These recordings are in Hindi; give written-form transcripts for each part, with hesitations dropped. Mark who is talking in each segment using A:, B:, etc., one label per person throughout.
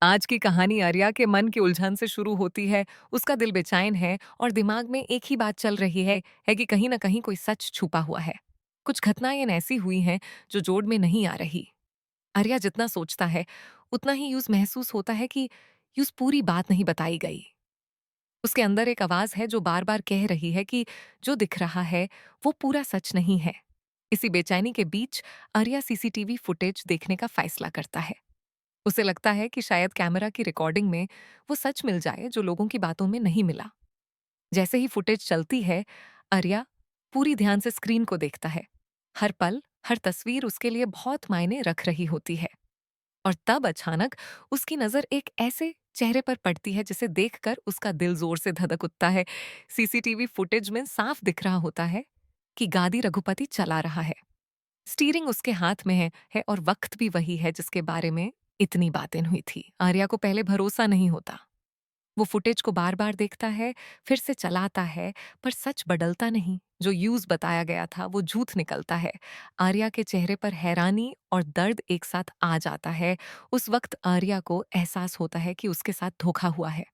A: आज की कहानी आर्या के मन की उलझन से शुरू होती है। उसका दिल बेचैन है और दिमाग में एक ही बात चल रही है कि कहीं ना कहीं कोई सच छुपा हुआ है। कुछ घटनाएं ऐसी हुई हैं जो जोड़ में नहीं आ रही। आर्या जितना सोचता है उतना ही यूज महसूस होता है कि यूज पूरी बात नहीं बताई गई। उसके अंदर एक आवाज है जो बार बार कह रही है कि जो दिख रहा है वो पूरा सच नहीं है। इसी बेचैनी के बीच आर्या सीसीटीवी फुटेज देखने का फैसला करता है। उसे लगता है कि शायद कैमरा की रिकॉर्डिंग में वो सच मिल जाए जो लोगों की बातों में नहीं मिला। जैसे ही फुटेज चलती है, आर्या पूरी ध्यान से स्क्रीन को देखता है। हर पल, हर तस्वीर उसके लिए बहुत मायने रख रही होती है। और तब अचानक उसकी नजर एक ऐसे चेहरे पर पड़ती है जिसे देखकर उसका दिल जोर से धड़क उठता है। सीसीटीवी फुटेज में साफ दिख रहा होता है कि गादी रघुपति चला रहा है। स्टीयरिंग उसके हाथ में है और वक्त भी वही है जिसके बारे में इतनी बातें हुई थी। आर्या को पहले भरोसा नहीं होता। वो फुटेज को बार बार देखता है, फिर से चलाता है, पर सच बदलता नहीं। जो यूज बताया गया था वो झूठ निकलता है। आर्या के चेहरे पर हैरानी और दर्द एक साथ आ जाता है। उस वक्त आर्या को एहसास होता है कि उसके साथ धोखा हुआ है।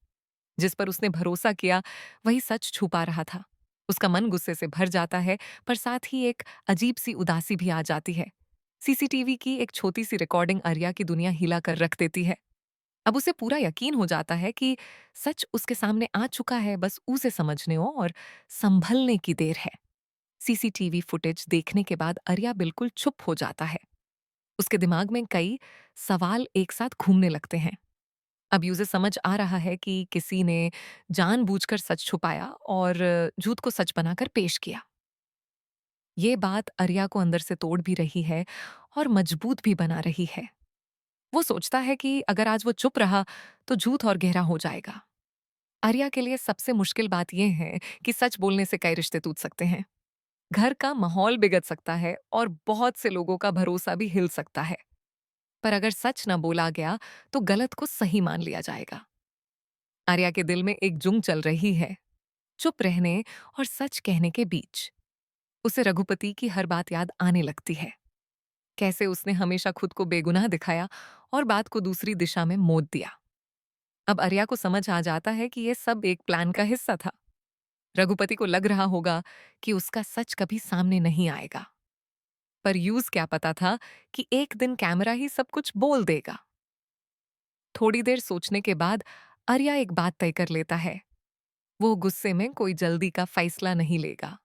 A: जिस पर उसने भरोसा किया वही सच छुपा रहा था। उसका मन गुस्से से भर जाता है, पर साथ ही एक अजीब सी उदासी भी आ जाती है। सीसीटीवी की एक छोटी सी रिकॉर्डिंग आर्या की दुनिया हिला कर रख देती है। अब उसे पूरा यकीन हो जाता है कि सच उसके सामने आ चुका है, बस उसे समझने और संभलने की देर है। सीसीटीवी फुटेज देखने के बाद आर्या बिल्कुल चुप हो जाता है। उसके दिमाग में कई सवाल एक साथ घूमने लगते हैं। अब उसे समझ आ रहा है कि किसी ने जानबूझकर सच छुपाया और झूठ को सच बनाकर पेश किया। ये बात आर्या को अंदर से तोड़ भी रही है और मजबूत भी बना रही है। वो सोचता है कि अगर आज वो चुप रहा तो झूठ और गहरा हो जाएगा। आर्या के लिए सबसे मुश्किल बात यह है कि सच बोलने से कई रिश्ते टूट सकते हैं। घर का माहौल बिगड़ सकता है और बहुत से लोगों का भरोसा भी हिल सकता है। पर अगर सच न बोला गया तो गलत को सही मान लिया जाएगा। आर्या के दिल में एक जुंग चल रही है, चुप रहने और सच कहने के बीच। उसे रघुपति की हर बात याद आने लगती है। कैसे उसने हमेशा खुद को बेगुनाह दिखाया और बात को दूसरी दिशा में मोड़ दिया। अब आर्या को समझ आ जाता है कि यह सब एक प्लान का हिस्सा था। रघुपति को लग रहा होगा कि उसका सच कभी सामने नहीं आएगा, पर यूज क्या पता था कि एक दिन कैमरा ही सब कुछ बोल देगा। थोड़ी देर सोचने के बाद आर्या एक बात तय कर लेता है। वो गुस्से में कोई जल्दी का फैसला नहीं लेगा।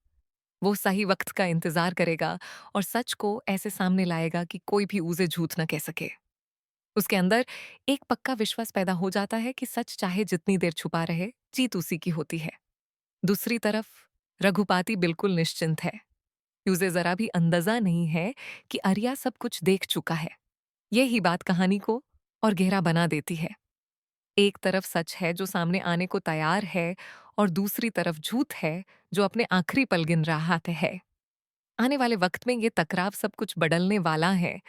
A: वो सही वक्त का इंतजार करेगा और सच को ऐसे सामने लाएगा कि कोई भी उसे झूठ न कह सके। उसके अंदर एक पक्का विश्वास पैदा हो जाता है कि सच चाहे जितनी देर छुपा रहे, जीत उसी की होती है। दूसरी तरफ रघुपाति बिल्कुल निश्चिंत है। उसे जरा भी अंदाजा नहीं है कि आर्या सब कुछ देख चुका है। यही बात कहानी को और गहरा बना देती है। एक तरफ सच है जो सामने आने को तैयार है और दूसरी तरफ झूठ है जो अपने आखिरी पल गिन रहा है। आने वाले वक्त में ये टकराव सब कुछ बदलने वाला है।